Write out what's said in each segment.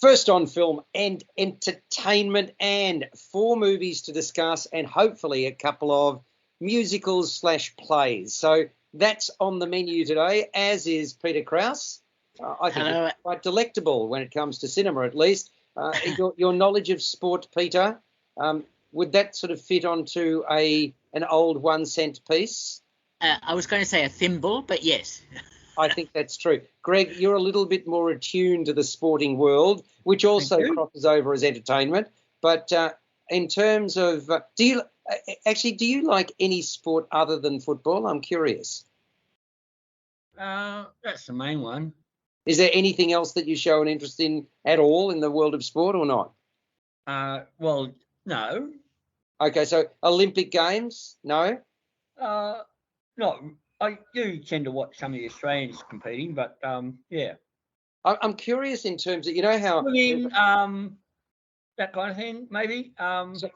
First on film and entertainment, and 4 movies to discuss, and hopefully a couple of musicals / plays. So that's on the menu today, as is Peter Krause. I think Hello. it's quite delectable when it comes to cinema, at least. Your knowledge of sport, Peter, would that sort of fit onto an old 1-cent piece? I was going to say a thimble, but yes. I think that's true. Greg, you're a little bit more attuned to the sporting world, which also crosses over as entertainment. But in terms of, do you like any sport other than football? I'm curious. That's the main one. Is there anything else that you show an interest in at all in the world of sport or not? Well, no. Okay, so Olympic Games, no? Not. I do tend to watch some of the Australians competing, but yeah. I'm curious in terms of, you know how swimming, that kind of thing, maybe.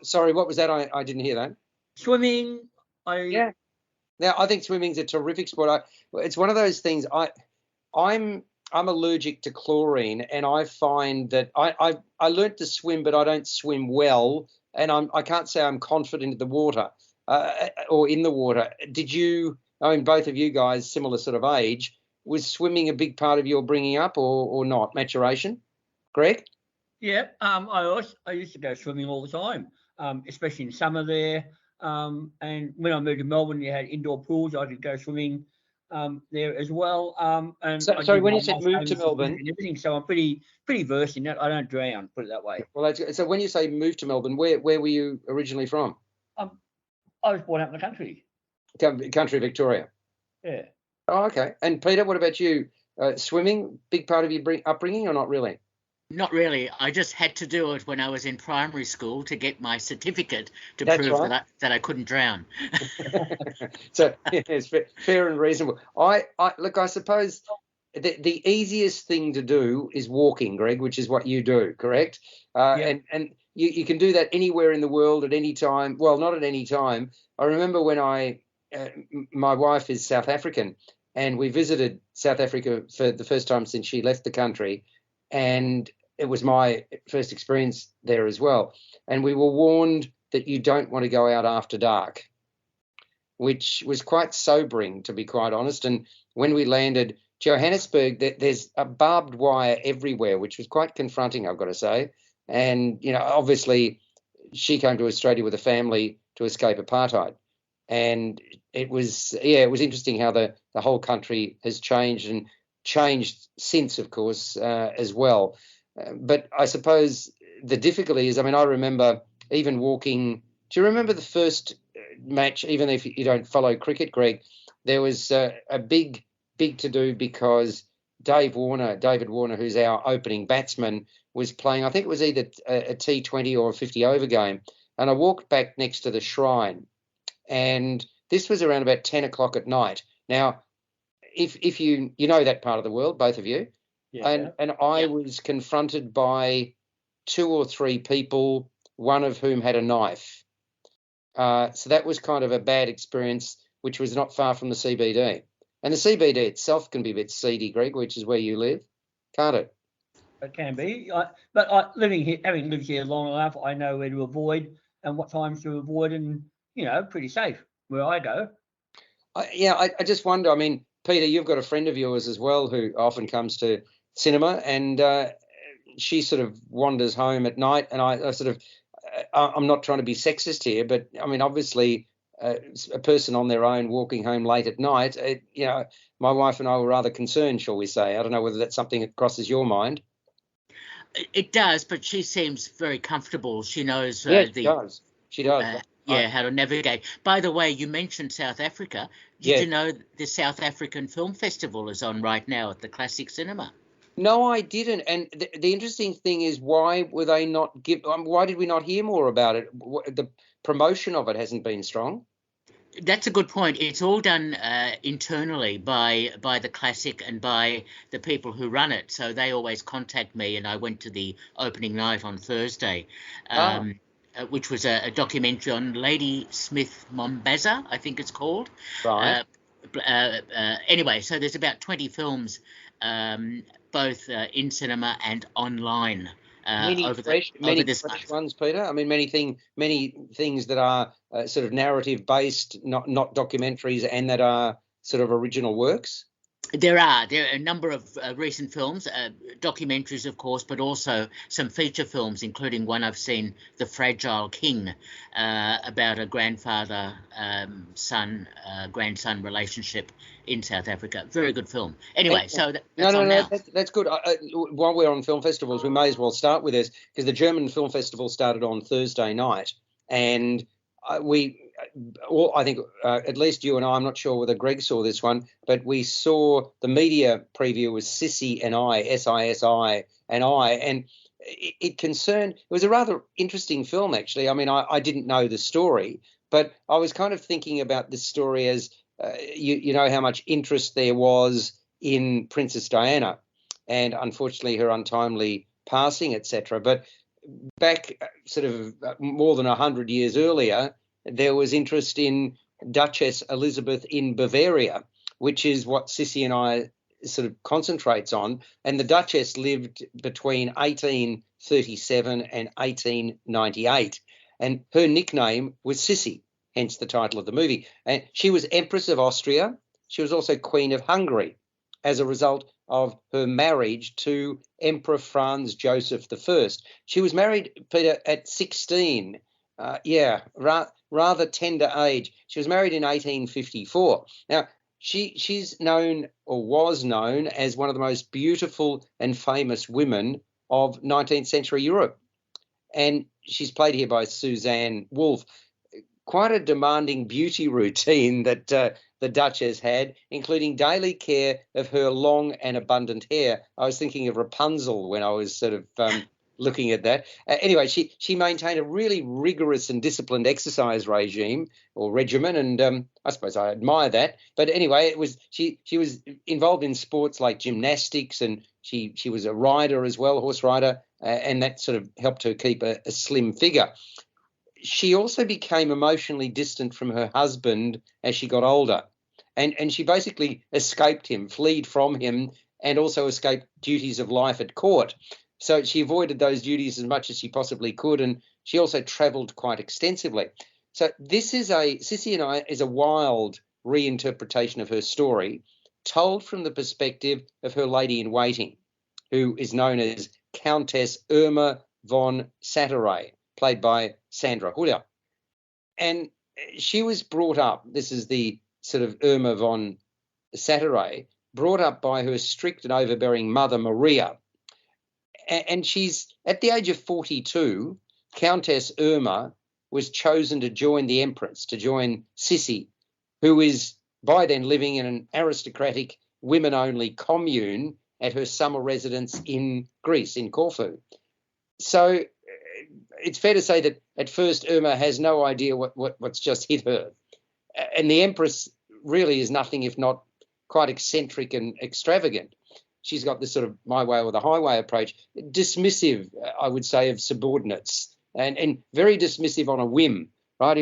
Sorry, what was that? I didn't hear that. Swimming. Yeah. Now I think swimming's a terrific sport. It's one of those things. I'm allergic to chlorine, and I find that I learnt to swim, but I don't swim well, and I can't say I'm confident in the water or in the water. Did you? I mean, both of you guys, similar sort of age. Was swimming a big part of your bringing up, or not? Maturation, Greg? Yeah. I used to go swimming all the time, especially in summer there. And when I moved to Melbourne, you had indoor pools. I could go swimming there as well. And sorry, when you said move to Melbourne, and everything, so I'm pretty versed in that. I don't drown, put it that way. Well, that's good. So when you say move to Melbourne, where were you originally from? I was born out in the country. Country Victoria. Yeah. Oh, okay. And Peter, what about you? Swimming, big part of your upbringing, or not really? Not really. I just had to do it when I was in primary school to get my certificate to prove that I couldn't drown. So yeah, it's fair and reasonable. I suppose the easiest thing to do is walking, Greg, which is what you do, correct? And you can do that anywhere in the world at any time. Well, not at any time. I remember when my wife is South African, and we visited South Africa for the first time since she left the country, and it was my first experience there as well. And we were warned that you don't want to go out after dark, which was quite sobering, to be quite honest. And when we landed Johannesburg, there's a barbed wire everywhere, which was quite confronting, I've got to say. And, you know, obviously she came to Australia with a family to escape apartheid. And it was interesting how the whole country has changed, and changed since, of course, as well. But I suppose the difficulty is, I mean, I remember even walking. Do you remember the first match, even if you don't follow cricket, Greg? There was a big to do because David Warner, who's our opening batsman, was playing, I think it was either a T20 or a 50 over game. And I walked back next to the shrine, and this was around about 10 o'clock at night. Now, if you know that part of the world, both of you, and I was confronted by 2 or 3 people, one of whom had a knife. So that was kind of a bad experience, which was not far from the CBD. And the CBD itself can be a bit seedy, Greg, which is where you live, can't it? It can be. But living here, having lived here long enough, I know where to avoid and what times to avoid, and, you know, pretty safe where I go. I just wonder, I mean, Peter, you've got a friend of yours as well who often comes to cinema, and she sort of wanders home at night, and I'm not trying to be sexist here, but I mean, obviously a person on their own walking home late at night, you know, my wife and I were rather concerned, shall we say. I don't know whether that's something that crosses your mind. It does, but she seems very comfortable. She knows She does. How to navigate. By the way, you mentioned South Africa. Did you know the South African Film Festival is on right now at the Classic Cinema? No, I didn't. And the interesting thing is, why were they not why did we not hear more about it? The promotion of it hasn't been strong. That's a good point. It's all done internally by the Classic and by the people who run it. So they always contact me, and I went to the opening night on Thursday. Which was a documentary on Lady Smith Mombasa, I think it's called. Right. Anyway, so there's about 20 films both in cinema and online Many over fresh this month. ones, Peter. I mean, many things that are sort of narrative based, not documentaries, and that are sort of original works. There are a number of recent films, documentaries, of course, but also some feature films, including one I've seen, The Fragile King, about a grandson relationship in South Africa. Very good film. Anyway, so that's on now. That's good. While we're on film festivals, we may as well start with this, because the German Film Festival started on Thursday night, and I think at least you and I, I'm not sure whether Greg saw this one, but we saw the media preview was Sissy and I, SISI and I, and it was a rather interesting film, actually. I mean, I didn't know the story, but I was kind of thinking about this story as, you know, how much interest there was in Princess Diana and unfortunately her untimely passing, etc. But back sort of more than 100 years earlier, there was interest in Duchess Elizabeth in Bavaria, which is what Sissy and I sort of concentrates on. And the Duchess lived between 1837 and 1898. And her nickname was Sissy, hence the title of the movie. And she was Empress of Austria. She was also Queen of Hungary as a result of her marriage to Emperor Franz Joseph I. She was married, Peter, at 16. Rather tender age. She was married in 1854. Now, she's known, or was known, as one of the most beautiful and famous women of 19th century Europe. And she's played here by Suzanne Wolff. Quite a demanding beauty routine that the Duchess had, including daily care of her long and abundant hair. I was thinking of Rapunzel when I was sort of looking at that. Anyway, she maintained a really rigorous and disciplined exercise regime or regimen, and I suppose I admire that. But anyway, she was involved in sports like gymnastics, and she was a rider as well, horse rider, and that sort of helped her keep a slim figure. She also became emotionally distant from her husband as she got older, and she basically escaped him, fled from him, and also escaped duties of life at court. So she avoided those duties as much as she possibly could, and she also travelled quite extensively. So Sissy and I is a wild reinterpretation of her story, told from the perspective of her lady-in-waiting, who is known as Countess Irma von Satteray, played by Sandra Huller. And she was brought up, this is the sort of Irma von Satteray, brought up by her strict and overbearing mother, Maria. And she's, at the age of 42, Countess Irma was chosen to join the Empress, to join Sissy, who is by then living in an aristocratic women-only commune at her summer residence in Greece, in Corfu. So it's fair to say that at first Irma has no idea what's just hit her. And the Empress really is nothing if not quite eccentric and extravagant. She's got this sort of my way or the highway approach, dismissive, I would say, of subordinates, and very dismissive on a whim, right?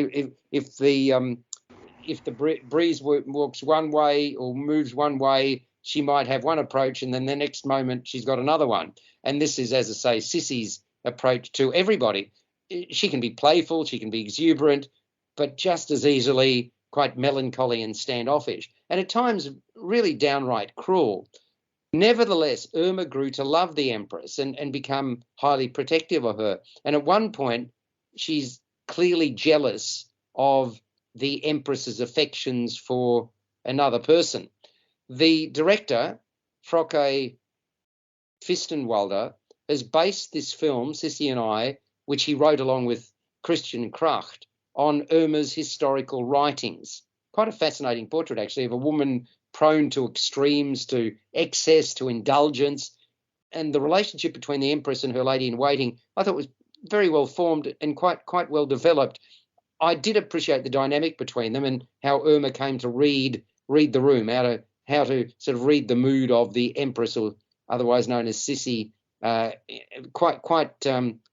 If the breeze walks one way or moves one way, she might have one approach, and then the next moment she's got another one. And this is, as I say, Sissy's approach to everybody. She can be playful, she can be exuberant, but just as easily quite melancholy and standoffish, and at times really downright cruel. Nevertheless, Irma grew to love the Empress and become highly protective of her. And at one point, she's clearly jealous of the Empress's affections for another person. The director, Frocke Fistenwalder, has based this film, Sissy and I, which he wrote along with Christian Kracht, on Irma's historical writings. Quite a fascinating portrait, actually, of a woman prone to extremes, to excess, to indulgence. And the relationship between the Empress and her lady-in-waiting, I thought was very well formed and quite well developed. I did appreciate the dynamic between them and how Irma came to read the room, how to sort of read the mood of the Empress, or otherwise known as Sissy, quite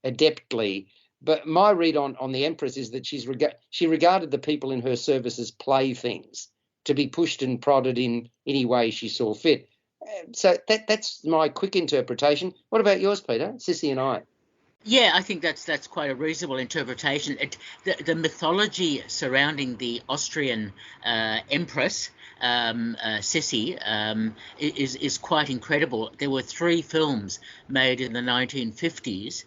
adeptly. But my read on the Empress is that she regarded the people in her service as playthings, to be pushed and prodded in any way she saw fit. So that's my quick interpretation. What about yours, Peter? Sissy and I. Yeah, I think that's quite a reasonable interpretation. The mythology surrounding the Austrian empress, Sissi, is quite incredible. There were 3 films made in the 1950s,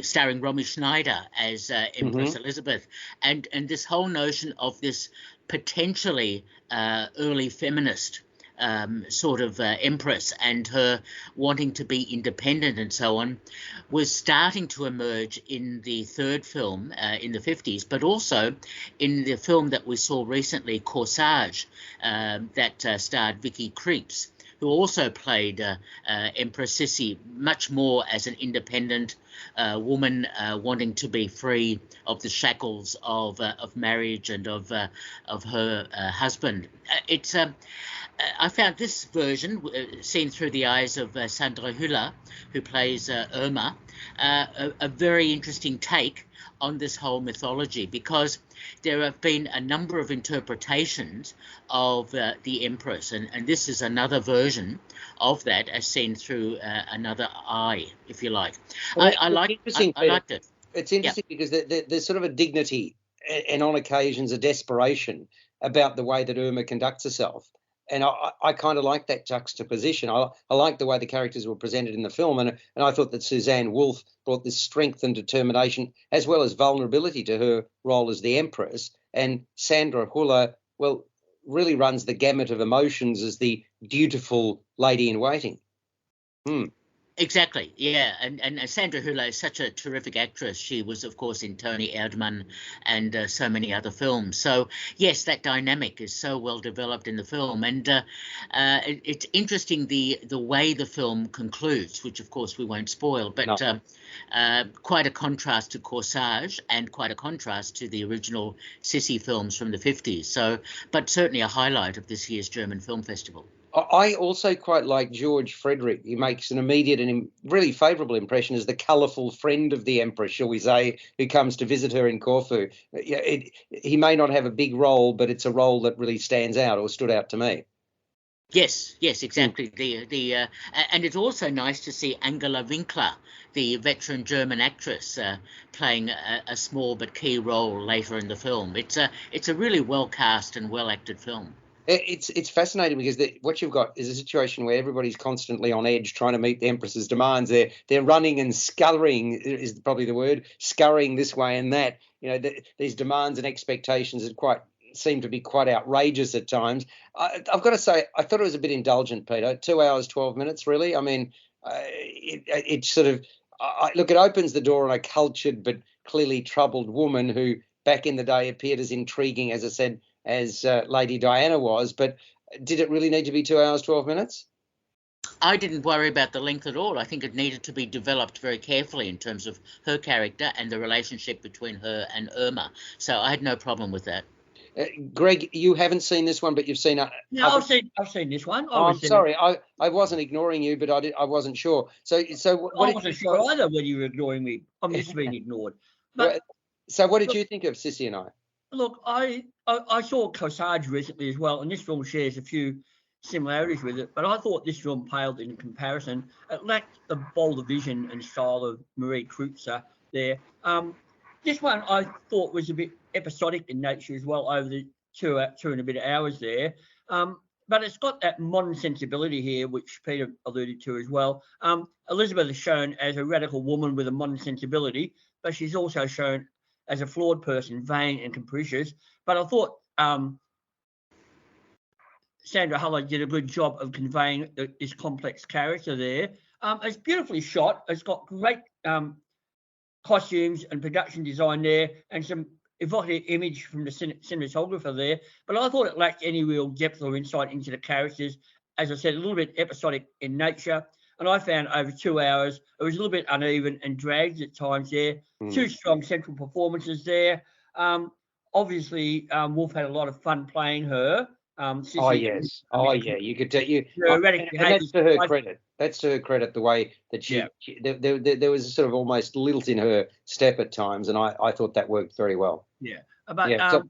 starring Romy Schneider as Empress Elizabeth, and this whole notion of this potentially early feminist sort of empress, and her wanting to be independent and so on, was starting to emerge in the 3rd film in the 50s, but also in the film that we saw recently, Corsage, that starred Vicky Krieps, who also played Empress Sissi, much more as an independent woman wanting to be free of the shackles of marriage and of her husband. I found this version, seen through the eyes of Sandra Hüller, who plays Irma, a very interesting take on this whole mythology, because there have been a number of interpretations of the Empress, and this is another version of that, as seen through another eye, if you like. Well, I liked it. It's interesting because there's sort of a dignity and on occasions a desperation about the way that Irma conducts herself. And I kind of like that juxtaposition. I like the way the characters were presented in the film, and I thought that Suzanne Wolff brought this strength and determination as well as vulnerability to her role as the Empress. And Sandra Hüller, well, really runs the gamut of emotions as the dutiful lady in waiting. Exactly, yeah, and Sandra Hüller is such a terrific actress. She was, of course, in Tony Erdmann and so many other films. So, yes, that dynamic is so well developed in the film, and it's interesting the way the film concludes, which, of course, we won't spoil, but quite a contrast to Corsage and quite a contrast to the original Sissi films from the 50s. So, but certainly a highlight of this year's German Film Festival. I also quite like George Frederick. He makes an immediate and really favourable impression as the colourful friend of the Empress, shall we say, who comes to visit her in Corfu. He may not have a big role, but it's a role that really stands out or stood out to me. Yes, exactly. And it's also nice to see Angela Winkler, the veteran German actress, playing a small but key role later in the film. It's a really well cast and well acted film. It's fascinating because what you've got is a situation where everybody's constantly on edge trying to meet the Empress's demands. They're running and scurrying is probably the word, scurrying this way and that. These demands and expectations that seem to be quite outrageous at times. I've got to say, I thought it was a bit indulgent, Peter. 2 hours, 12 minutes, really. I mean, it sort of look. It opens the door on a cultured but clearly troubled woman who back in the day appeared as intriguing, as I said, as Lady Diana was, but did it really need to be 2 hours, 12 minutes? I didn't worry about the length at all. I think it needed to be developed very carefully in terms of her character and the relationship between her and Irma. So I had no problem with that. Greg, you haven't seen this one, but you've seen. No, I've seen this one. I'm sorry, I wasn't ignoring you, but I wasn't sure. So I wasn't sure either whether you were ignoring me. I'm just being ignored. But so what did you think of Sissy and I? Look, I saw Corsage recently as well, and this film shares a few similarities with it, but I thought this film paled in comparison. It lacked the bolder vision and style of Marie Kreutzer there. This one I thought was a bit episodic in nature as well over the two and a bit of hours there. But it's got that modern sensibility here, which Peter alluded to as well. Elizabeth is shown as a radical woman with a modern sensibility, but she's also shown as a flawed person, vain and capricious. But I thought Sandra Hüller did a good job of conveying this complex character there. It's beautifully shot. It's got great costumes and production design there, and some evocative image from the cinematographer there. But I thought it lacked any real depth or insight into the characters. As I said, a little bit episodic in nature. And I found over 2 hours, it was a little bit uneven and dragged at times there. Two strong central performances there. Obviously, Wolf had a lot of fun playing her. Sissy, yeah, you could tell you. And that's to her credit. That's to her credit, the way that there was a sort of almost lilt in her step at times, and I thought that worked very well. Yeah. But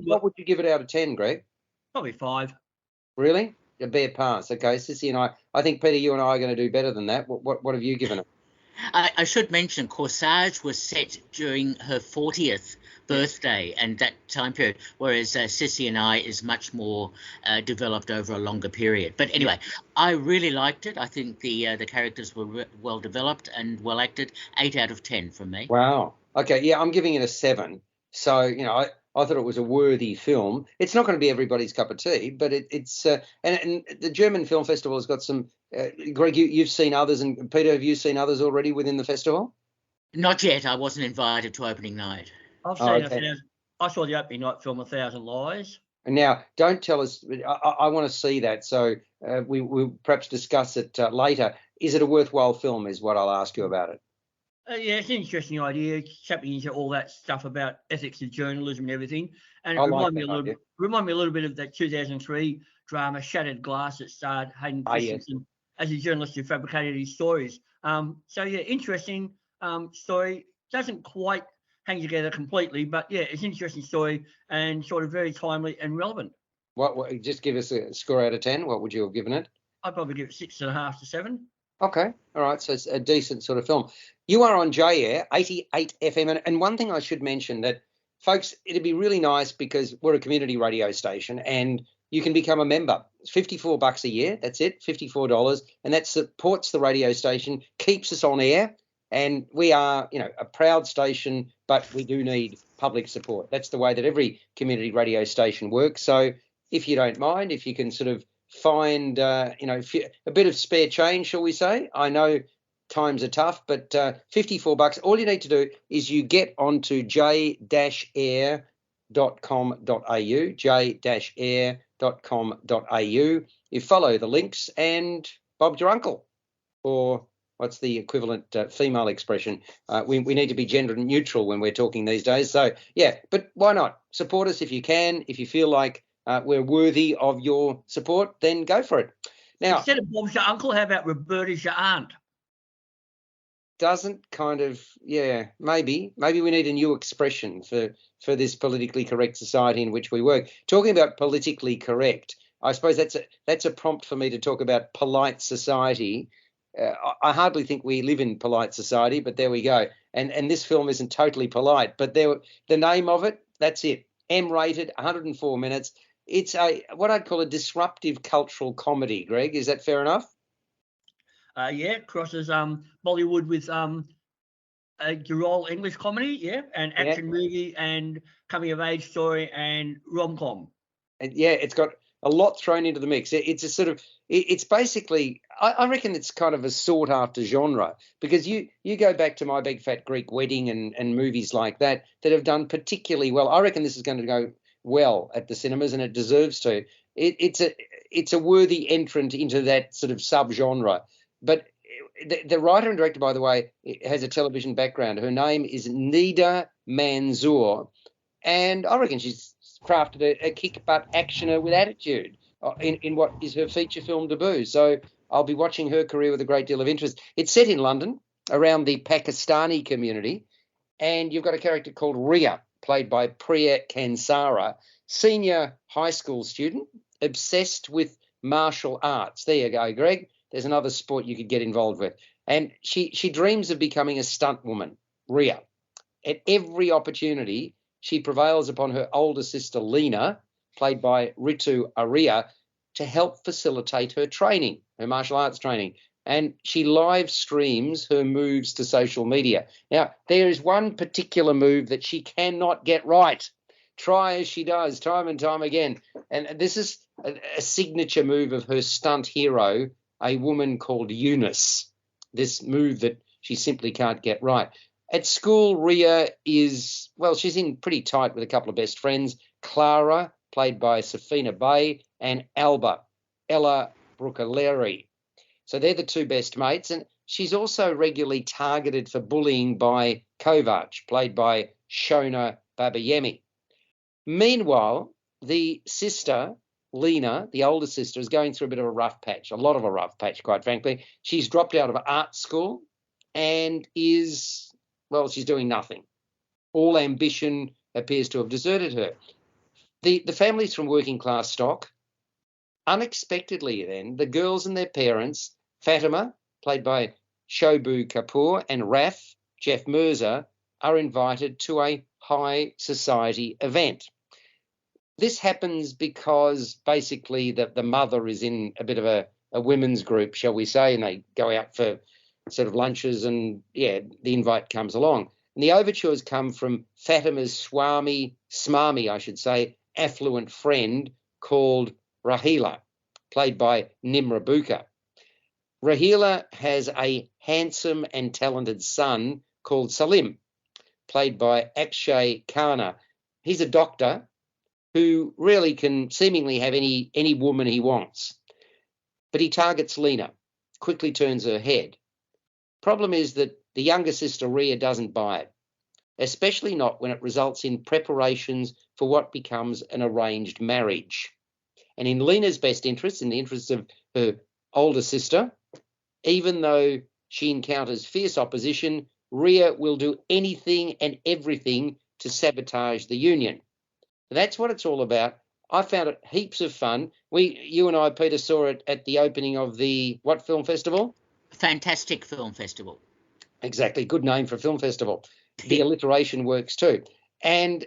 what would you give it out of 10, Greg? Probably 5. Really? a bare pass. Okay, Sissy and I think, Peter, you and I are going to do better than that. What have you given it? I should mention Corsage was set during her 40th birthday and that time period, whereas Sissy and I is much more developed over a longer period. But anyway, I really liked it. I think the characters were well developed and well acted. 8 out of 10 from me. Wow. Okay, yeah, I'm giving it a 7. So, I thought it was a worthy film. It's not going to be everybody's cup of tea, but it's and the German Film Festival has got some. Greg, you've seen others, and Peter, have you seen others already within the festival? Not yet. I wasn't invited to opening night. I've seen I saw the opening night film, 1,000 Lies. And now, don't tell us. I want to see that, so we'll perhaps discuss it later. Is it a worthwhile film? Is what I'll ask you about it. Yeah, it's an interesting idea. It's tapping into all that stuff about ethics of journalism and everything. And it reminded me a little bit of that 2003 drama Shattered Glass that starred Hayden Christensen as a journalist who fabricated his stories. So yeah, interesting story. Doesn't quite hang together completely, but yeah, it's an interesting story and sort of very timely and relevant. What just give us a score out of 10? What would you have given it? I'd probably give it 6.5 to 7. Okay, all right, so it's a decent sort of film. You are on J-Air, 88 FM, and one thing I should mention that, folks, it'd be really nice because we're a community radio station and you can become a member. It's $54 a year, that's it, $54, and that supports the radio station, keeps us on air, and we are, a proud station, but we do need public support. That's the way that every community radio station works. So if you don't mind, if you can sort of find a bit of spare change, shall we say? I know times are tough, but $54. All you need to do is you get onto j-air.com.au, j-air.com.au. You follow the links, and Bob's your uncle, or what's the equivalent female expression? We need to be gender neutral when we're talking these days. So yeah, but why not support us if you can? If you feel like we're worthy of your support, then go for it. Now, instead of Bob's your uncle, how about Roberta's your aunt? Doesn't kind of, maybe we need a new expression for this politically correct society in which we work. Talking about politically correct, I suppose that's a prompt for me to talk about polite society. I hardly think we live in polite society, but there we go. And this film isn't totally polite, but the name of it, that's it. M-rated, 104 minutes. It's what I'd call a disruptive cultural comedy, Greg. Is that fair enough? Yeah, crosses Bollywood with a Gerol English comedy, and action movie and coming of age story and rom-com. And yeah, it's got a lot thrown into the mix. It's a sort of, it's basically, I reckon it's kind of a sought after genre, because you go back to My Big Fat Greek Wedding and movies like that have done particularly well. I reckon this is going to go well at the cinemas, and it deserves to. It's a worthy entrant into that sort of subgenre. But the writer and director, by the way, has a television background. Her name is Nida Manzoor, and I reckon she's crafted a kick-butt actioner with attitude in what is her feature film debut. So I'll be watching her career with a great deal of interest. It's set in London, around the Pakistani community, and you've got a character called Ria, played by Priya Kansara, senior high school student, obsessed with martial arts. There you go, Greg. There's another sport you could get involved with. And she dreams of becoming a stunt woman, Ria. At every opportunity, she prevails upon her older sister, Lena, played by Ritu Arya, to help facilitate her training, her martial arts training. And she live streams her moves to social media. Now, there is one particular move that she cannot get right. Try as she does, time and time again. And this is a signature move of her stunt hero, a woman called Eunice, this move that she simply can't get right. At school, Ria is, she's in pretty tight with a couple of best friends, Clara, played by Safina Bay, and Alba, Ella Brucaleri. So they're the two best mates, and she's also regularly targeted for bullying by Kovac, played by Shona Babayemi. Meanwhile, the sister, Lena, the older sister, is going through a bit of a rough patch, quite frankly. She's dropped out of art school and she's doing nothing. All ambition appears to have deserted her. The family's from working class stock. Unexpectedly then, the girls and their parents, Fatima, played by Shobu Kapoor, and Raf, Jeff Mirza, are invited to a high society event. This happens because basically the mother is in a bit of a women's group, shall we say, and they go out for sort of lunches, and yeah, the invite comes along. And the overtures come from Fatima's smarmy, I should say, affluent friend called Rahila, played by Nimra Buka. Rahila has a handsome and talented son called Salim, played by Akshay Khanna. He's a doctor who really can seemingly have any woman he wants. But he targets Lena, quickly turns her head. Problem is that the younger sister Ria doesn't buy it, especially not when it results in preparations for what becomes an arranged marriage. And in Lena's best interest, in the interests of her older sister, even though she encounters fierce opposition, Ria will do anything and everything to sabotage the union. That's what it's all about. I found it heaps of fun. You and I, Peter, saw it at the opening of the what film festival? Fantastic Film Festival. Exactly. Good name for a film festival. The alliteration works too. And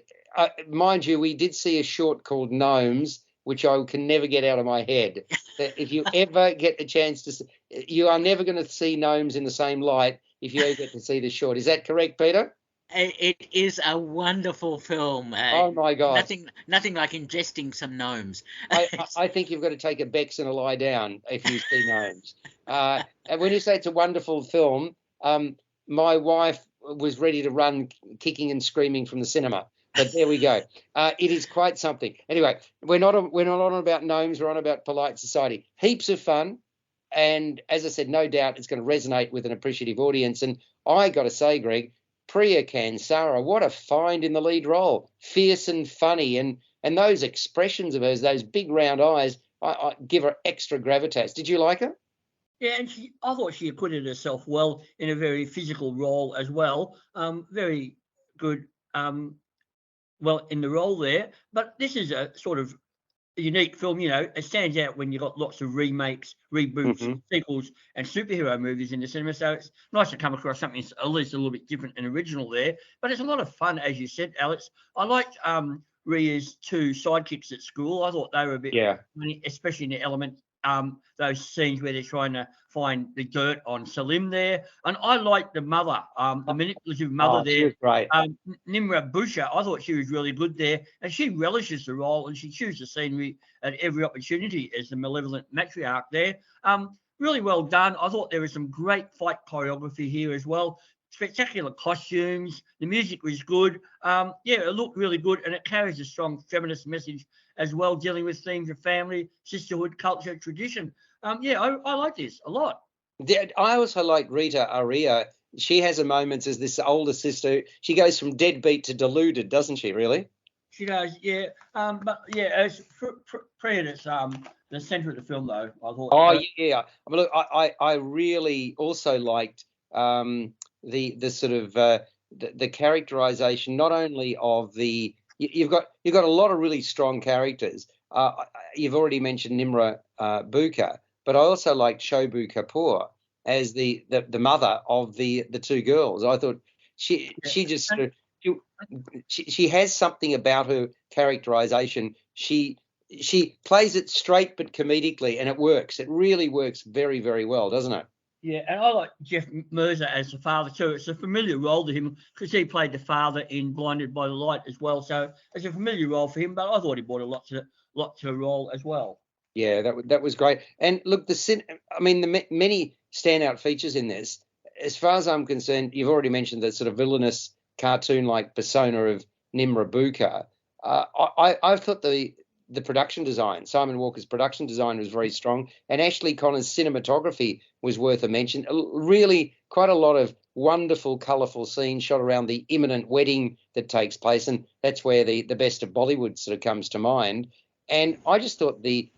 mind you, we did see a short called Gnomes, which I can never get out of my head. If you ever get a chance to, you are never going to see Gnomes in the same light if you ever get to see the short. Is that correct, Peter? It is a wonderful film. Oh my God! Nothing like ingesting some gnomes. I think you've got to take a Bex and a lie down if you see Gnomes. And when you say it's a wonderful film, my wife was ready to run, kicking and screaming from the cinema. But there we go. It is quite something. Anyway, we're not on about gnomes. We're on about polite society. Heaps of fun, and as I said, no doubt it's going to resonate with an appreciative audience. And I got to say, Greg, Priya Kansara, what a find in the lead role. Fierce and funny, and those expressions of hers, those big round eyes, I give her extra gravitas. Did you like her? Yeah, and I thought she acquitted herself well in a very physical role as well. Very good, well, in the role there. But this is a sort of unique film, it stands out when you've got lots of remakes, reboots, sequels, and superhero movies in the cinema. So it's nice to come across something at least a little bit different and original there. But it's a lot of fun, as you said, Alex. I liked Ria's two sidekicks at school. I thought they were a bit funny, especially in the element, those scenes where they're trying to find the dirt on Salim there. And I liked the mother, the manipulative mother there. She was great. Nimra Busha, I thought she was really good there. And she relishes the role, and she chews the scenery at every opportunity as the malevolent matriarch there. Really well done. I thought there was some great fight choreography here as well. Spectacular costumes. The music was good. It looked really good, and it carries a strong feminist message as well, dealing with themes of family, sisterhood, culture, tradition. I like this a lot. I also like Rita Aria. She has a moment as this older sister. She goes from deadbeat to deluded, doesn't she, really? She does, yeah. As it's the centre of the film, though, I thought. Oh, yeah. I mean, look, I really also liked the sort of the characterization, not only of the you've got a lot of really strong characters. You've already mentioned Nimra Buka, but I also liked Shobu Kapoor as the mother of the two girls. I thought she just sort of, she has something about her characterization. She plays it straight but comedically, and it works. It really works very, very well, doesn't it? Yeah, and I like Jeff Mirza as the father too. It's a familiar role to him because he played the father in Blinded by the Light as well. So it's a familiar role for him, but I thought he brought a lot to the role as well. Yeah, that was great. And look, the many standout features in this. As far as I'm concerned, you've already mentioned the sort of villainous cartoon-like persona of Nimra Buka. I thought the production design, Simon Walker's production design, was very strong, and Ashley Connor's cinematography was worth a mention. Really quite a lot of wonderful, colourful scenes shot around the imminent wedding that takes place, and that's where the best of Bollywood sort of comes to mind. And I just thought the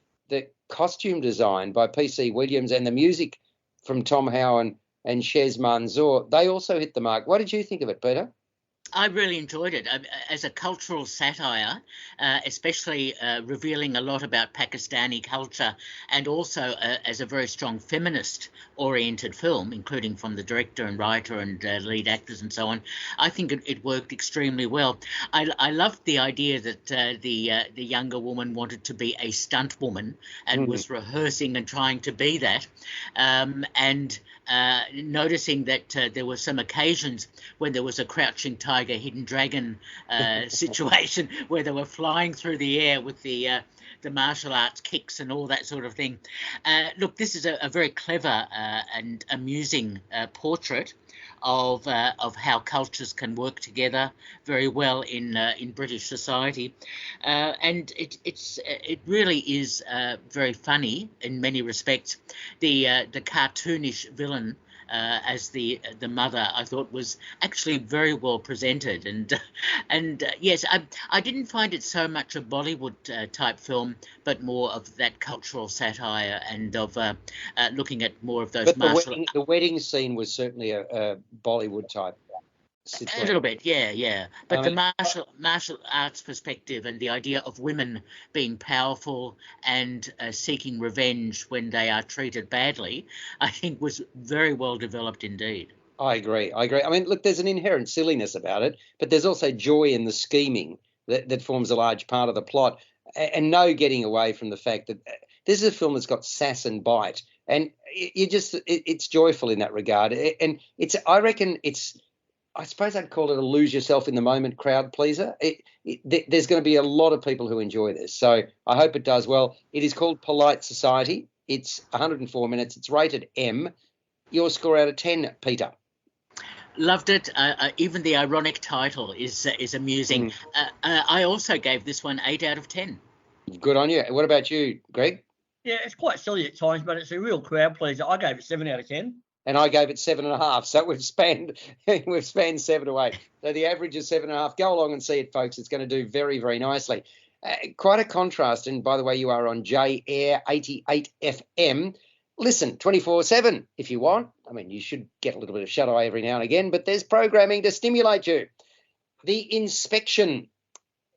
costume design by P.C. Williams and the music from Tom Howe and Shez Manzoor, they also hit the mark. What did you think of it, Peter? I really enjoyed it as a cultural satire, especially revealing a lot about Pakistani culture, and also as a very strong feminist-oriented film, including from the director and writer and lead actors and so on. I think it worked extremely well. I loved the idea that the younger woman wanted to be a stunt woman and was rehearsing and trying to be that, and noticing that there were some occasions when there was a crouching tiger, hidden dragon situation where they were flying through the air with the martial arts kicks and all that sort of thing. Look, this is a very clever and amusing portrait of how cultures can work together very well in British society, and it really is very funny in many respects. The cartoonish villain as the mother, I thought, was actually very well presented, and yes, I didn't find it so much a Bollywood type film, but more of that cultural satire and of looking at more of those But martial. the wedding scene was certainly a Bollywood type situation. A little bit, yeah. But the martial arts perspective and the idea of women being powerful and seeking revenge when they are treated badly, I think was very well developed indeed. I agree. I mean, look, there's an inherent silliness about it, but there's also joy in the scheming that forms a large part of the plot, and no getting away from the fact that this is a film that's got sass and bite, and it's joyful in that regard. And I reckon I suppose I'd call it a lose yourself in the moment crowd pleaser. There's going to be a lot of people who enjoy this, so I hope it does well. It is called Polite Society. It's 104 minutes. It's rated M. Your score out of 10, Peter? Loved it. Even the ironic title is amusing. I also gave this one 8 out of 10. Good on you. What about you, Greg? Yeah, it's quite silly at times, but it's a real crowd pleaser. I gave it 7 out of 10. And I gave it 7.5. So we've spanned 7 to 8. So the average is 7.5. Go along and see it, folks. It's going to do very, very nicely. Quite a contrast. And by the way, you are on J Air 88 FM. Listen 24/7 if you want. I mean, you should get a little bit of shut eye every now and again, but there's programming to stimulate you. The Inspection.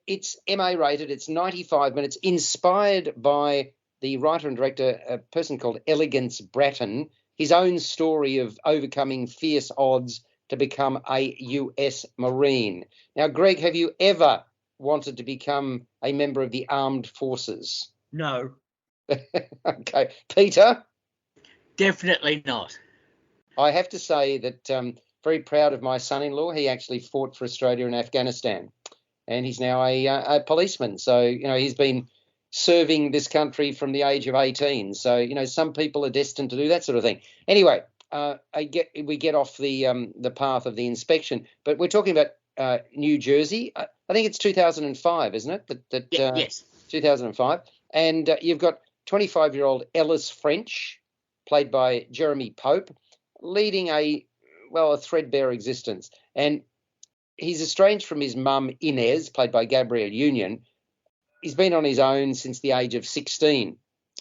It's MA rated. It's 95 minutes. Inspired by the writer and director, a person called Elegance Bratton. His own story of overcoming fierce odds to become a US Marine. Now, Greg, have you ever wanted to become a member of the armed forces? No. Okay. Peter? Definitely not. I have to say that very proud of my son-in-law. He actually fought for Australia in Afghanistan, and he's now a policeman. So, he's been serving this country from the age of 18. So, some people are destined to do that sort of thing. Anyway, we get off the path of the Inspection, but we're talking about New Jersey. I think it's 2005, isn't it? Yes. 2005. And you've got 25-year-old Ellis French, played by Jeremy Pope, leading a threadbare existence. And he's estranged from his mum, Inez, played by Gabrielle Union. He's been on his own since the age of 16.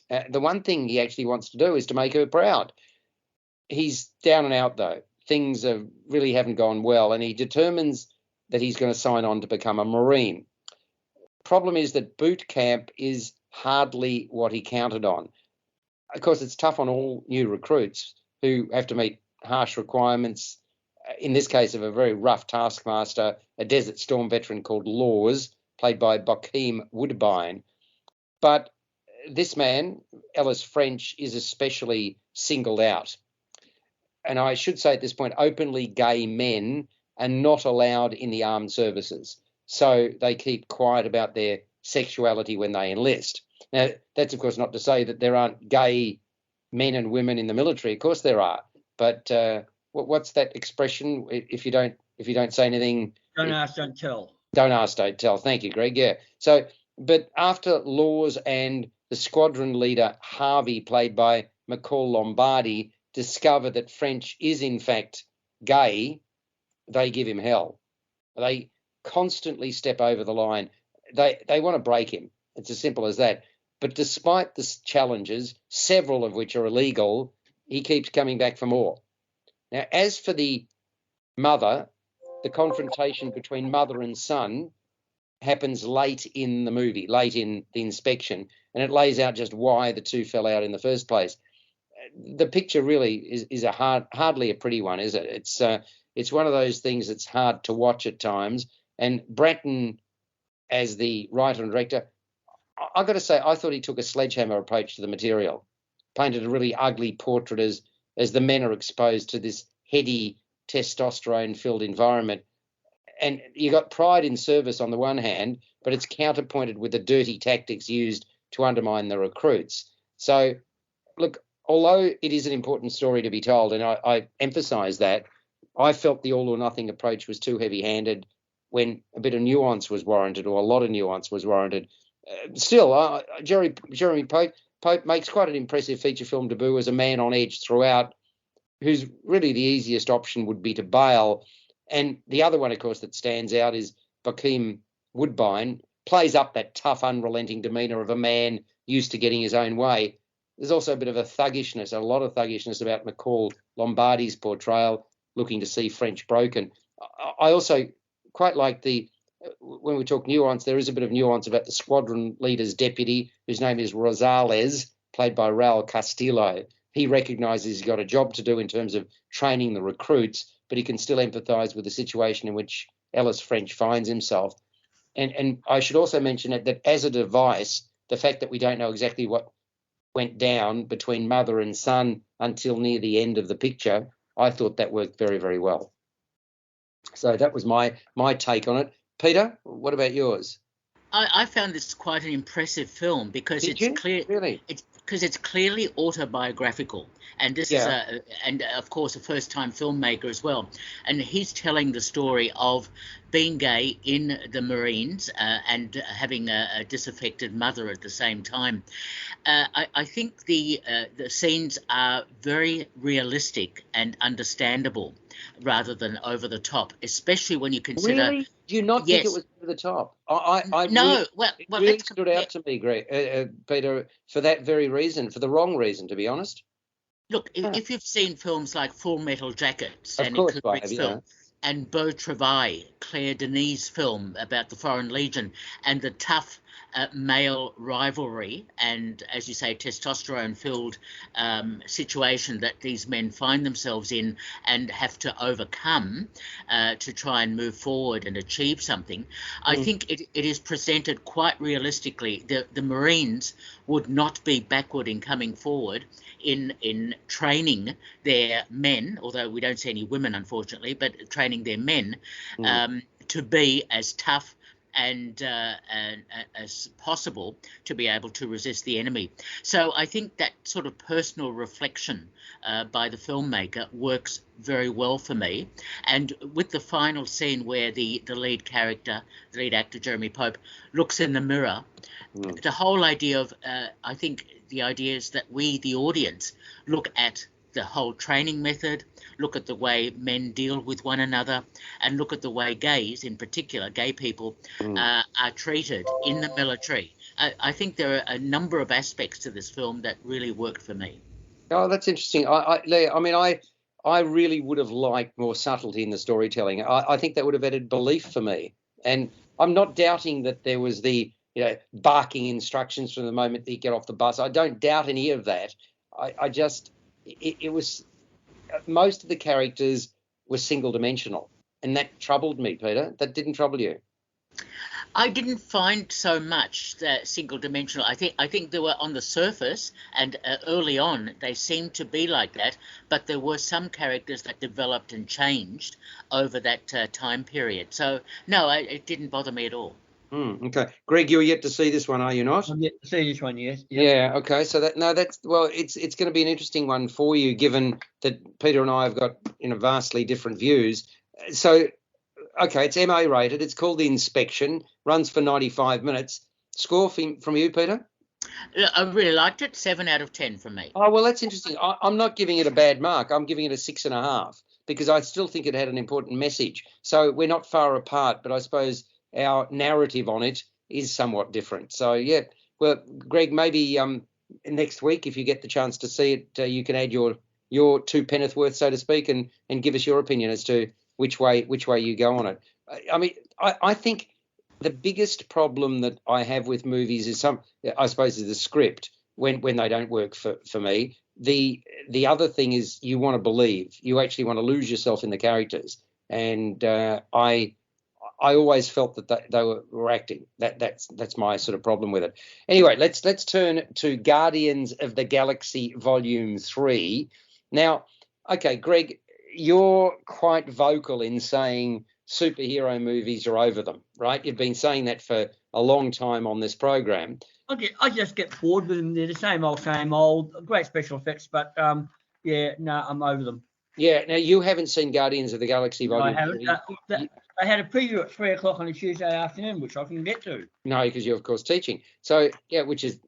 The one thing he actually wants to do is to make her proud. He's down and out, though. Things really haven't gone well, and he determines that he's going to sign on to become a Marine. Problem is that boot camp is hardly what he counted on. Of course, it's tough on all new recruits who have to meet harsh requirements, in this case of a very rough taskmaster, a Desert Storm veteran called Laws, played by Bokeem Woodbine. But this man, Ellis French, is especially singled out. And I should say at this point, openly gay men are not allowed in the armed services. So they keep quiet about their sexuality when they enlist. Now, that's, of course, not to say that there aren't gay men and women in the military. Of course there are. But what's that expression? If you don't say anything... Don't ask, don't tell. Don't ask, don't tell. Thank you, Greg. Yeah. So, but after Laws and the squadron leader, Harvey, played by McCall Lombardi, discover that French is, in fact, gay, they give him hell. They constantly step over the line. They want to break him. It's as simple as that. But despite the challenges, several of which are illegal, he keeps coming back for more. Now, as for the mother, the confrontation between mother and son happens late in the movie, late in the inspection, and it lays out just why the two fell out in the first place. The picture really is hardly a pretty one, is it? It's one of those things that's hard to watch at times. And Bratton, as the writer and director, I've got to say, I thought he took a sledgehammer approach to the material, painted a really ugly portrait as the men are exposed to this heady, testosterone-filled environment. And you got pride in service on the one hand, but it's counterpointed with the dirty tactics used to undermine the recruits. So, look, although it is an important story to be told, and I emphasise that, I felt the all-or-nothing approach was too heavy-handed when a bit of nuance was warranted, or a lot of nuance was warranted. Still, Jeremy Pope makes quite an impressive feature film debut as a man on edge throughout, who's really the easiest option would be to bail. And the other one, of course, that stands out is Bokeem Woodbine, plays up that tough, unrelenting demeanour of a man used to getting his own way. There's also a bit of a thuggishness, a lot of thuggishness about McCall Lombardi's portrayal, looking to see French broken. I also quite like when we talk nuance, there is a bit of nuance about the squadron leader's deputy, whose name is Rosales, played by Raul Castillo. He recognises he's got a job to do in terms of training the recruits, but he can still empathise with the situation in which Ellis French finds himself. And I should also mention that as a device, the fact that we don't know exactly what went down between mother and son until near the end of the picture, I thought that worked very, very well. So that was my take on it. Peter, what about yours? I found this quite an impressive film because Really? It's clearly autobiographical, and this is of course a first-time filmmaker as well, and he's telling the story of being gay in the Marines and having a disaffected mother at the same time. I think the scenes are very realistic and understandable rather than over the top, especially when you consider. Really? Do you not think it was over the top? I no. It really stood out to me, Peter, for that very reason, for the wrong reason, to be honest. Look, if you've seen films like Full Metal Jacket, Stanley Kubrick's film, and Beau Travail, Claire Denis' film about the Foreign Legion, and the tough male rivalry and, as you say, testosterone-filled situation that these men find themselves in and have to overcome to try and move forward and achieve something, I think it is presented quite realistically. The Marines would not be backward in coming forward in training their men, although we don't see any women, unfortunately, but training their men to be as tough and as possible to be able to resist the enemy. So I think that sort of personal reflection by the filmmaker works very well for me. And with the final scene where the lead character, the lead actor, Jeremy Pope, looks in the mirror, the whole idea of, I think the idea is that we, the audience, look at the whole training method, look at the way men deal with one another, and look at the way gays, in particular, gay people, are treated in the military. I think there are a number of aspects to this film that really worked for me. Oh, that's interesting. I really would have liked more subtlety in the storytelling. I think that would have added belief for me. And I'm not doubting that there was the barking instructions from the moment that you get off the bus. I don't doubt any of that. It was most of the characters were single dimensional, and that troubled me, Peter. That didn't trouble you? I didn't find so much that single dimensional. I think they were on the surface, and early on they seemed to be like that, but there were some characters that developed and changed over that time period. So no, it didn't bother me at all. Okay, Greg, you're yet to see this one, are you not? I'm yet to see this one, yes. Yeah. Okay. So it's going to be an interesting one for you, given that Peter and I have got vastly different views. So, okay, it's MA rated. It's called The Inspection. Runs for 95 minutes. Score from you, Peter? I really liked it. 7 out of 10 from me. Oh well, that's interesting. I'm not giving it a bad mark. I'm giving it a 6.5 because I still think it had an important message. So we're not far apart, but I suppose our narrative on it is somewhat different. So, yeah, well, Greg, maybe next week, if you get the chance to see it, you can add your two penneth worth, so to speak, and give us your opinion as to which way you go on it. I mean, I think the biggest problem that I have with movies is I suppose, is the script when they don't work for me. The other thing is you want to believe. You actually want to lose yourself in the characters. And I always felt that they were acting. That's my sort of problem with it. Anyway, let's turn to Guardians of the Galaxy Volume 3. Now, okay, Greg, you're quite vocal in saying superhero movies are over them, right? You've been saying that for a long time on this program. I just get bored with them. They're the same old. Great special effects, but yeah, no, I'm over them. Yeah. Now, you haven't seen Guardians of the Galaxy Volume 3. I had a preview at 3 o'clock on a Tuesday afternoon, which I can get to. No, because you're, of course, teaching. So, yeah, which is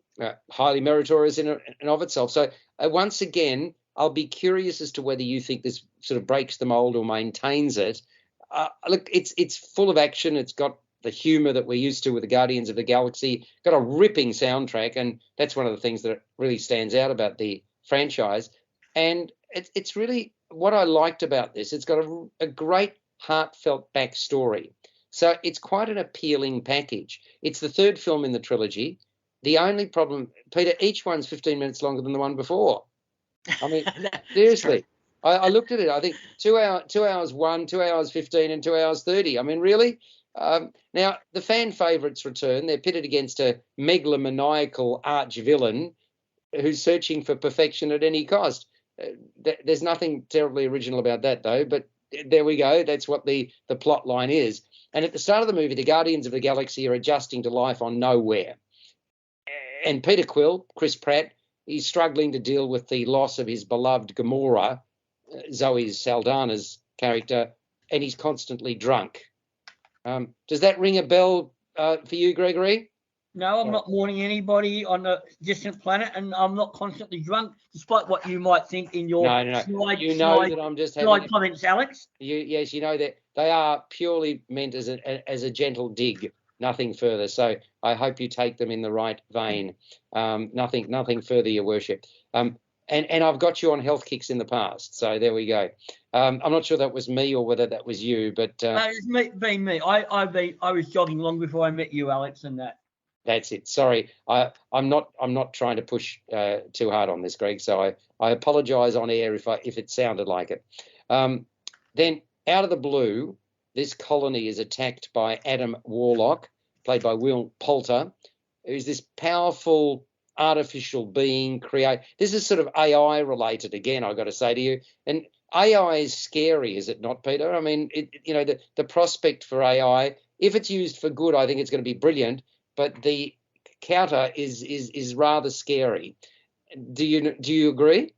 highly meritorious in and of itself. So, once again, I'll be curious as to whether you think this sort of breaks the mold or maintains it. Look, it's full of action. It's got the humour that we're used to with the Guardians of the Galaxy. Got a ripping soundtrack, and that's one of the things that really stands out about the franchise. And it's really what I liked about this. It's got a great heartfelt backstory. So it's quite an appealing package. It's the third film in the trilogy. The only problem, Peter, each one's 15 minutes longer than the one before. I mean, seriously. I looked at it. I think 2 hours 1, 2 hours 15, and 2 hours 30. I mean, really? Now, the fan favourites return. They're pitted against a megalomaniacal arch-villain who's searching for perfection at any cost. There's nothing terribly original about that, though, but there we go. That's what the plot line is. And at the start of the movie, the Guardians of the Galaxy are adjusting to life on Nowhere. And Peter Quill, Chris Pratt, he's struggling to deal with the loss of his beloved Gamora, Zoe Saldana's character, and he's constantly drunk. Does that ring a bell for you, Gregory? No, I'm not mourning anybody on a distant planet, and I'm not constantly drunk, despite what you might think in your slide. You know that I'm just having comments, Alex. Yes, you know that they are purely meant as a gentle dig, nothing further. So I hope you take them in the right vein. Nothing further, Your Worship. And I've got you on health kicks in the past, so there we go. I'm not sure that was me or whether that was you, but it's me. I was jogging long before I met you, Alex, and that. That's it. Sorry, I'm not trying to push too hard on this, Greg. So I apologise on air if it sounded like it. Then out of the blue, this colony is attacked by Adam Warlock, played by Will Poulter, who's this powerful artificial being This is sort of AI related again, I've got to say to you. And AI is scary, is it not, Peter? I mean, the prospect for AI, if it's used for good, I think it's going to be brilliant. But the counter is rather scary. Do you agree?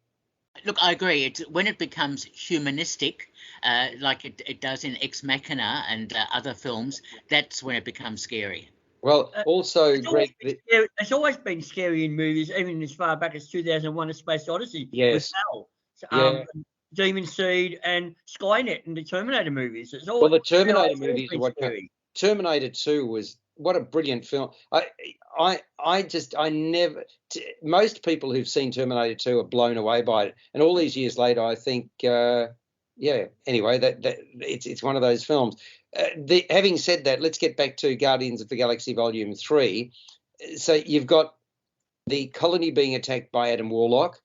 Look, I agree. When it becomes humanistic, like it does in Ex Machina and other films, that's when it becomes scary. Well, also, Greg, it's always been scary in movies, even as far back as 2001: A Space Odyssey. Yes. Demon Seed and Skynet and the Terminator movies. The Terminator movies are what scary. Terminator 2 was. What a brilliant film. Most people who've seen Terminator 2 are blown away by it. And all these years later, I think, anyway, that it's one of those films. Having said that, let's get back to Guardians of the Galaxy Volume 3. So you've got the colony being attacked by Adam Warlock,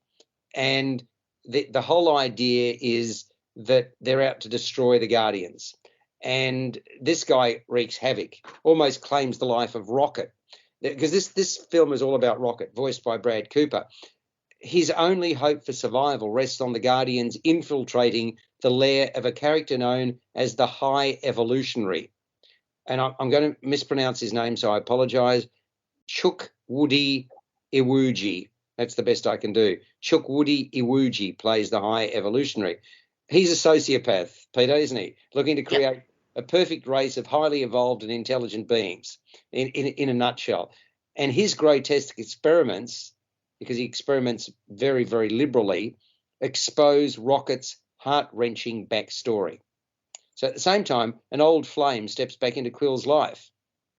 and the whole idea is that they're out to destroy the Guardians. And this guy wreaks havoc, almost claims the life of Rocket, because this film is all about Rocket, voiced by Brad Cooper. His only hope for survival rests on the Guardians infiltrating the lair of a character known as the High Evolutionary. And I'm going to mispronounce his name, so I apologise. Chukwudi Iwuji. That's the best I can do. Chukwudi Iwuji plays the High Evolutionary. He's a sociopath, Peter, isn't he? Looking to create a perfect race of highly evolved and intelligent beings, in a nutshell. And his grotesque experiments, because he experiments very, very liberally, expose Rocket's heart-wrenching backstory. So at the same time, an old flame steps back into Quill's life,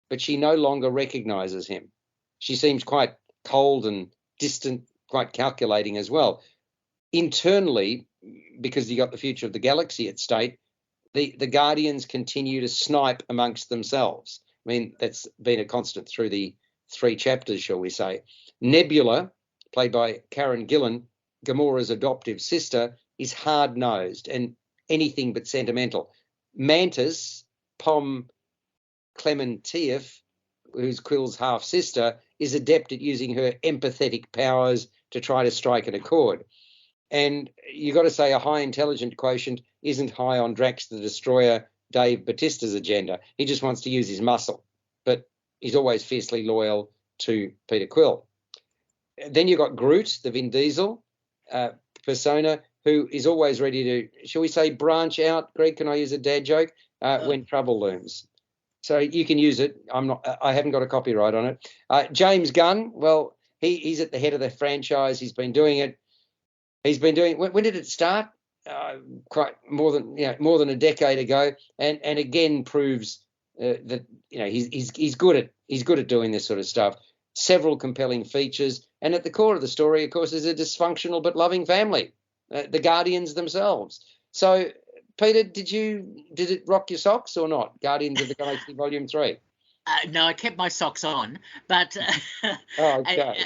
but she no longer recognises him. She seems quite cold and distant, quite calculating as well. Internally, because you got the future of the galaxy at stake, the Guardians continue to snipe amongst themselves. I mean, that's been a constant through the 3 chapters, shall we say. Nebula, played by Karen Gillan, Gamora's adoptive sister, is hard-nosed and anything but sentimental. Mantis, Pom Clementieff, who's Quill's half-sister, is adept at using her empathetic powers to try to strike an accord. And you got to say a high intelligent quotient isn't high on Drax the Destroyer, Dave Bautista's agenda. He just wants to use his muscle, but he's always fiercely loyal to Peter Quill. Then you've got Groot, the Vin Diesel persona, who is always ready to, shall we say, branch out. Greg, can I use a dad joke? When trouble looms. So you can use it. I haven't got a copyright on it. James Gunn, well, he's at the head of the franchise. He's been doing it. When did it start? Quite more than a decade ago, and again proves that he's good at doing this sort of stuff. Several compelling features, and at the core of the story, of course, is a dysfunctional but loving family, the Guardians themselves. So, Peter, did it rock your socks or not? Guardians of the Galaxy Volume 3. No, I kept my socks on, but okay.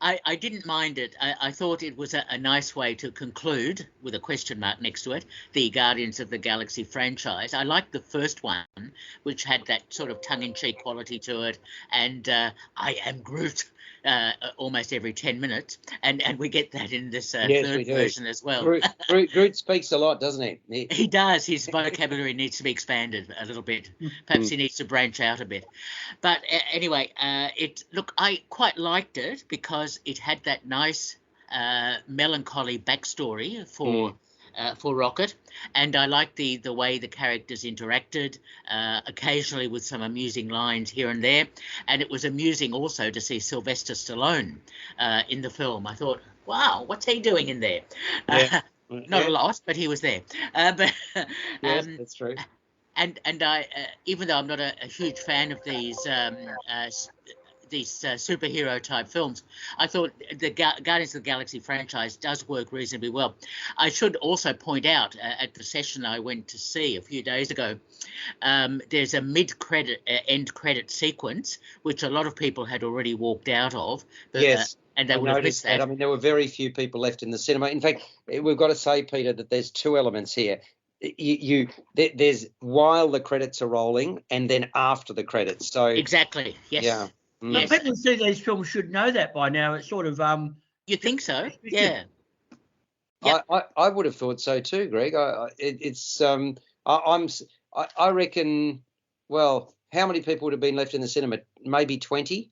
I didn't mind it. I thought it was a nice way to conclude, with a question mark next to it, the Guardians of the Galaxy franchise. I liked the first one, which had that sort of tongue-in-cheek quality to it, and I am Groot almost every 10 minutes, and we get that in this third version as well. Groot speaks a lot, doesn't he? He does. His vocabulary needs to be expanded a little bit. Perhaps he needs to branch out a bit. But anyway, I quite liked it because it had that nice melancholy backstory for Rocket, and I liked the way the characters interacted, occasionally with some amusing lines here and there. And it was amusing also to see Sylvester Stallone in the film. I thought, wow, what's he doing in there? Not a lot, but he was there. Yes, that's true. And I, even though I'm not a huge fan of these superhero type films, I thought the Guardians of the Galaxy franchise does work reasonably well. I should also point out at the session I went to see a few days ago, there's a end credit sequence, which a lot of people had already walked out of. But, yes. And they would have missed that. I mean, there were very few people left in the cinema. In fact, we've got to say, Peter, that there's 2 elements here. There's while the credits are rolling and then after the credits. So exactly. Yes. Yeah. But people who see these films should know that by now. It's sort of You think so? Yeah. Yep. I would have thought so too, Greg. I reckon. Well, how many people would have been left in the cinema? Maybe 20.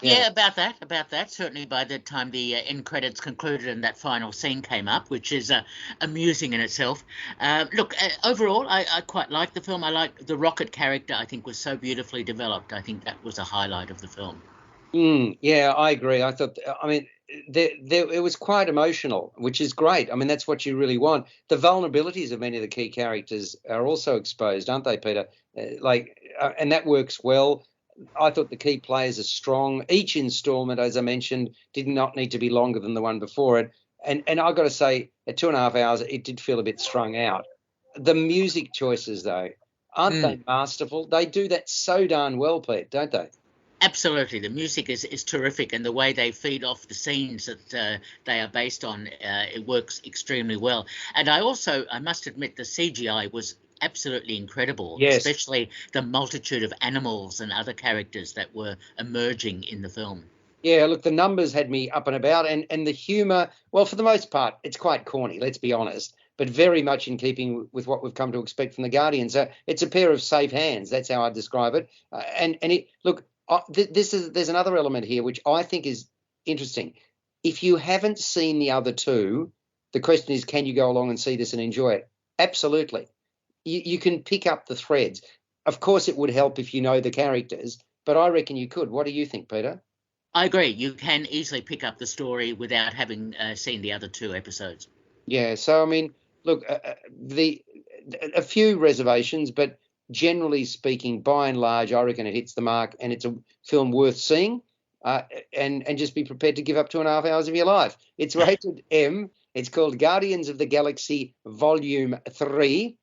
Yeah, about that. Certainly by the time the end credits concluded and that final scene came up, which is amusing in itself. Look, overall, I quite liked the film. I like the Rocket character. I think was so beautifully developed. I think that was a highlight of the film. Yeah, I agree. I thought, I mean, it was quite emotional, which is great. I mean, that's what you really want. The vulnerabilities of many of the key characters are also exposed, aren't they, Peter? And that works well. I thought the key players are strong. Each installment, as I mentioned, did not need to be longer than the one before it. And I've got to say, at 2.5 hours, it did feel a bit strung out. The music choices, though, aren't they masterful? They do that so darn well, Pete, don't they? Absolutely. The music is terrific, and the way they feed off the scenes that they are based on, it works extremely well. And I must admit, the CGI was absolutely incredible, yes. Especially the multitude of animals and other characters that were emerging in the film. Yeah, look, the numbers had me up and about, and the humour, well, for the most part, it's quite corny, let's be honest, but very much in keeping with what we've come to expect from the Guardians. It's a pair of safe hands, that's how I describe it. There's another element here which I think is interesting. If you haven't seen the other 2, the question is, can you go along and see this and enjoy it? Absolutely. You can pick up the threads. Of course, it would help if you know the characters, but I reckon you could. What do you think, Peter? I agree. You can easily pick up the story without having seen the other 2 episodes. Yeah. So, I mean, look, a few reservations, but generally speaking, by and large, I reckon it hits the mark, and it's a film worth seeing. And just be prepared to give up 2.5 hours of your life. It's rated M. It's called Guardians of the Galaxy Volume 3.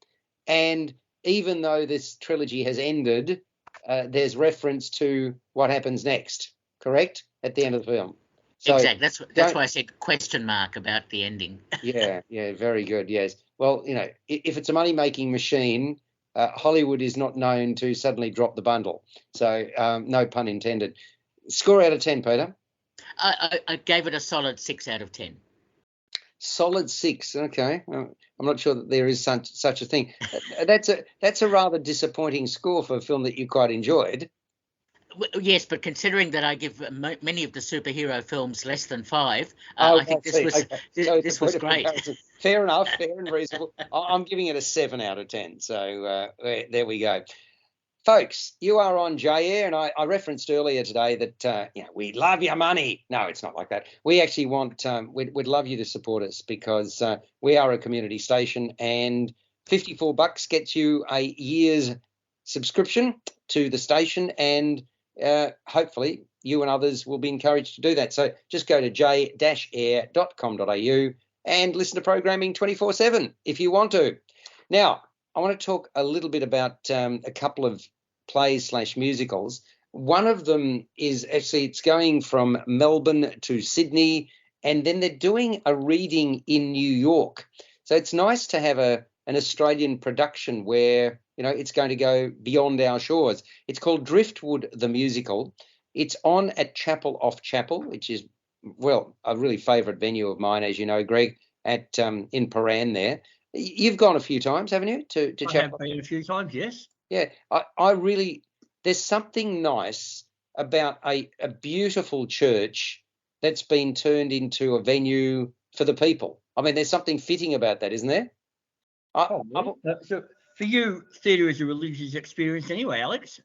And even though this trilogy has ended, there's reference to what happens next, correct? At the end of the film. So exactly. That's why I said question mark about the ending. yeah, very good. Yes. Well, if it's a money-making machine, Hollywood is not known to suddenly drop the bundle. So no pun intended. Score out of 10, Peter? I gave it a solid 6 out of 10. Solid 6. Okay. I'm not sure that there is such a thing. That's a rather disappointing score for a film that you quite enjoyed. Yes, but considering that I give many of the superhero films less than 5, I think this was great. Fair enough, fair and reasonable. I'm giving it a 7 out of 10. So there we go. Folks, you are on J-Air, and I referenced earlier today that we love your money. No, it's not like that. We actually want we'd love you to support us because we are a community station, and $54 gets you a year's subscription to the station, and hopefully you and others will be encouraged to do that. So just go to j-air.com.au and listen to programming 24/7 if you want to. Now, I want to talk a little bit about a couple of plays/musicals. One of them is actually, it's going from Melbourne to Sydney, and then they're doing a reading in New York. So it's nice to have an Australian production where, it's going to go beyond our shores. It's called Driftwood the Musical. It's on at Chapel Off Chapel, which is, well, a really favourite venue of mine, as you know, Greg, at in Paran there. You've gone a few times, haven't you? To Chapel? I have been a few times, yes. Yeah, I really, there's something nice about a beautiful church that's been turned into a venue for the people. I mean, there's something fitting about that, isn't there? So for you, theatre is a religious experience anyway, Alex.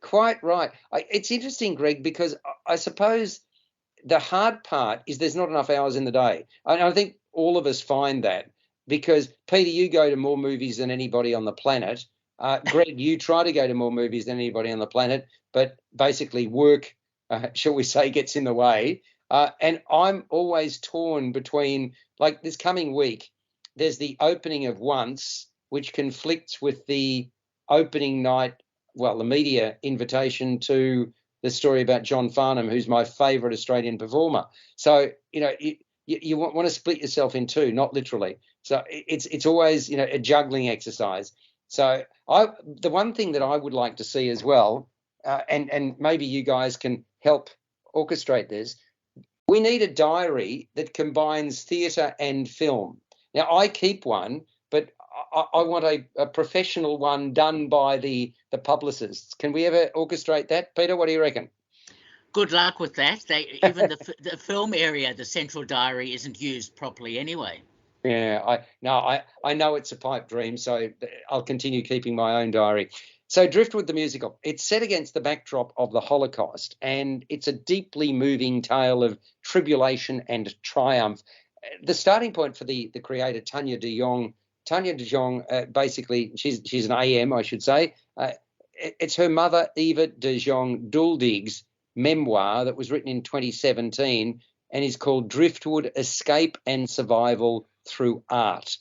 Quite right. It's interesting, Greg, because I suppose the hard part is there's not enough hours in the day. I think all of us find that because, Peter, you go to more movies than anybody on the planet. Greg, you try to go to more movies than anybody on the planet, but basically work, shall we say, gets in the way. And I'm always torn between, like this coming week, there's the opening of Once, which conflicts with the opening night, well, the media invitation to the story about John Farnham, who's my favourite Australian performer. So, you want to split yourself in two, not literally. So it's always, a juggling exercise. So the one thing that I would like to see as well, and maybe you guys can help orchestrate this, we need a diary that combines theatre and film. Now, I keep one, but I want a professional one done by the publicists. Can we ever orchestrate that? Peter, what do you reckon? Good luck with that. Even the film area, the central diary, isn't used properly anyway. Yeah, I know it's a pipe dream, so I'll continue keeping my own diary. So Driftwood the Musical, it's set against the backdrop of the Holocaust, and it's a deeply moving tale of tribulation and triumph. The starting point for the creator, Tanya de Jong, basically, she's an AM, I should say. It's her mother, Eva de Jong Duldig's memoir that was written in 2017 and is called Driftwood, Escape and Survival Through Art.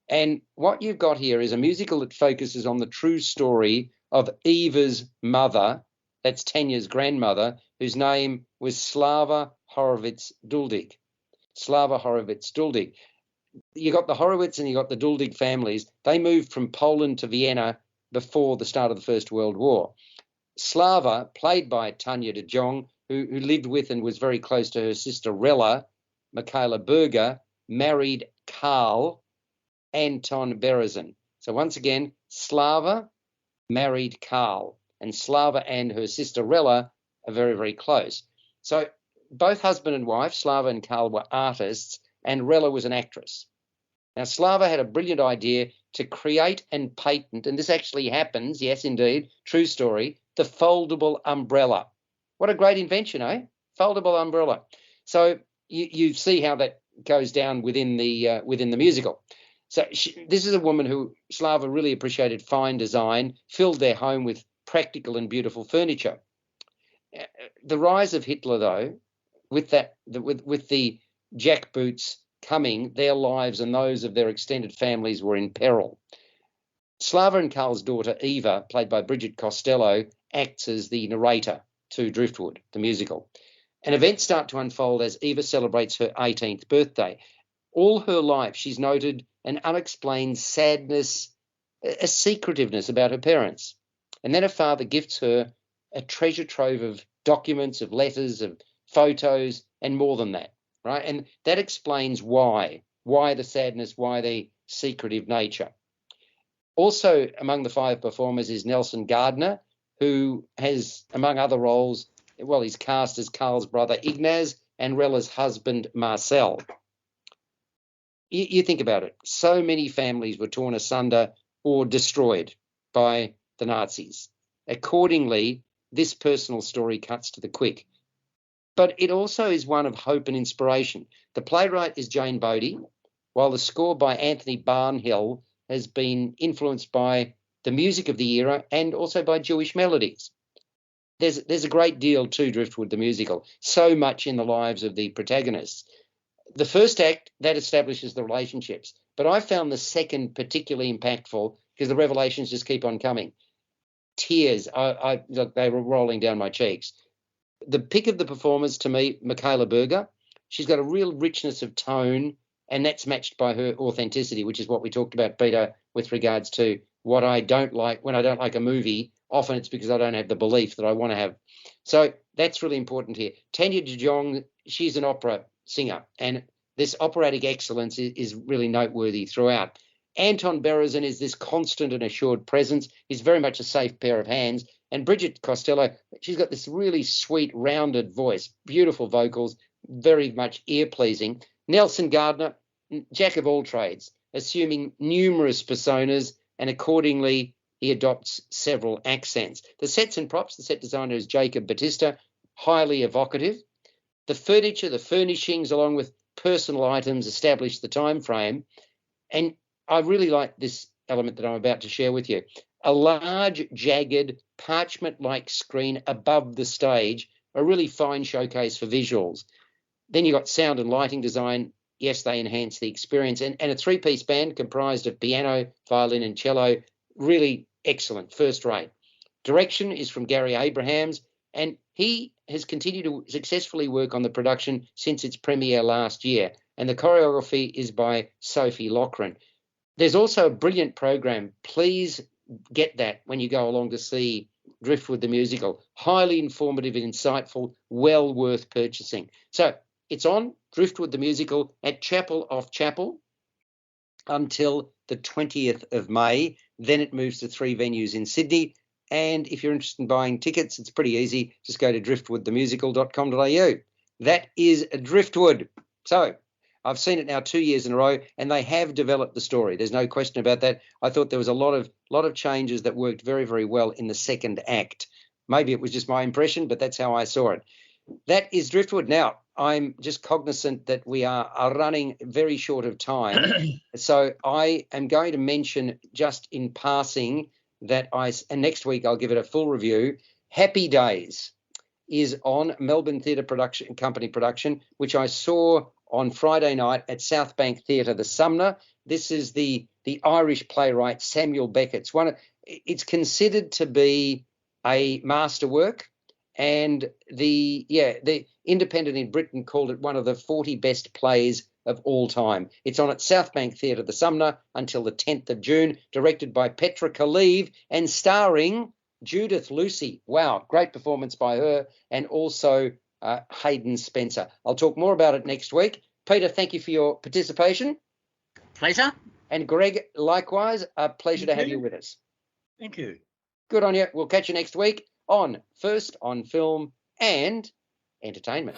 And what you've got here is a musical that focuses on the true story of Eva's mother, that's Tanya's grandmother, whose name was Slava Horowitz Duldig. Slava Horowitz Duldig. You got the Horowitz and you got the Duldig families. They moved from Poland to Vienna before the start of the First World War. Slava, played by Tanya de Jong, who lived with and was very close to her sister Rella, Michaela Berger, married Karl Anton Berezin. So once again, Slava married Karl, and Slava and her sister Rella are very, very close. So both husband and wife, Slava and Karl, were artists, and Rella was an actress. Now, Slava had a brilliant idea to create and patent, and this actually happens, yes, indeed, true story, the foldable umbrella. What a great invention, eh? Foldable umbrella. So you see how that goes down within the musical. So this is a woman who Slava really appreciated fine design, filled their home with practical and beautiful furniture. The rise of Hitler, though, with the jackboots coming, their lives and those of their extended families were in peril. Slava and Carl's daughter, Eva, played by Bridget Costello, acts as the narrator to Driftwood, the musical. And events start to unfold as Eva celebrates her 18th birthday. All her life, she's noted an unexplained sadness, a secretiveness about her parents. And then her father gifts her a treasure trove of documents, of letters, of photos, and more than that, right? And that explains why the sadness, why the secretive nature. Also among the 5 performers is Nelson Gardner, who has, among other roles, well, he's cast as Carl's brother Ignaz and Rella's husband Marcel. You think about it. So many families were torn asunder or destroyed by the Nazis. Accordingly, this personal story cuts to the quick. But it also is one of hope and inspiration. The playwright is Jane Bodie, while the score by Anthony Barnhill has been influenced by the music of the era and also by Jewish melodies. There's a great deal to Driftwood, the musical, so much in the lives of the protagonists. The first act, that establishes the relationships, but I found the second particularly impactful because the revelations just keep on coming. Tears, they were rolling down my cheeks. The pick of the performers to me, Michaela Berger, she's got a real richness of tone, and that's matched by her authenticity, which is what we talked about, Peter, with regards to what I don't like. When I don't like a movie, often it's because I don't have the belief that I want to have. So that's really important here. Tanya de Jong, she's an opera singer, and this operatic excellence is really noteworthy throughout. Anton Berezin is this constant and assured presence. He's very much a safe pair of hands. And Bridget Costello, she's got this really sweet, rounded voice, beautiful vocals, very much ear-pleasing. Nelson Gardner, jack of all trades, assuming numerous personas, and accordingly, he adopts several accents. The sets and props, the set designer is Jacob Batista, highly evocative. The furniture, the furnishings, along with personal items, establish the time frame. And I really like this element that I'm about to share with you. A large, jagged, parchment-like screen above the stage, a really fine showcase for visuals. Then you've got sound and lighting design. Yes, they enhance the experience. And a 3-piece band comprised of piano, violin, and cello. Really excellent, first rate. Direction is from Gary Abrahams, and he has continued to successfully work on the production since its premiere last year. And the choreography is by Sophie Lochran. There's also a brilliant program. Please get that when you go along to see Driftwood the musical. Highly informative and insightful, well worth purchasing. So it's on Driftwood the musical at Chapel off Chapel until the 20th of May. Then it moves to 3 venues in Sydney. And if you're interested in buying tickets, it's pretty easy. Just go to driftwoodthemusical.com.au. That is Driftwood. So I've seen it now 2 years in a row, and they have developed the story. There's no question about that. I thought there was a lot of changes that worked very, very well in the second act. Maybe it was just my impression, but that's how I saw it. That is Driftwood. Now, I'm just cognizant that we are running very short of time. So I am going to mention just in passing that and next week I'll give it a full review. Happy Days is on Melbourne Theatre Company production, which I saw on Friday night at South Bank Theatre, the Sumner. This is the Irish playwright Samuel Beckett's one. It's considered to be a masterwork, and the Independent in Britain called it one of the 40 best plays of all time. It's on at South Bank Theatre, the Sumner, until the 10th of June, directed by Petra Kaliv and starring Judith Lucy. Wow, great performance by her, and also Hayden Spencer. I'll talk more about it next week. Peter, thank you for your participation. Pleasure. And Greg, likewise, a pleasure to have you with us. Thank you. Good on you. We'll catch you next week on First on Film and Entertainment.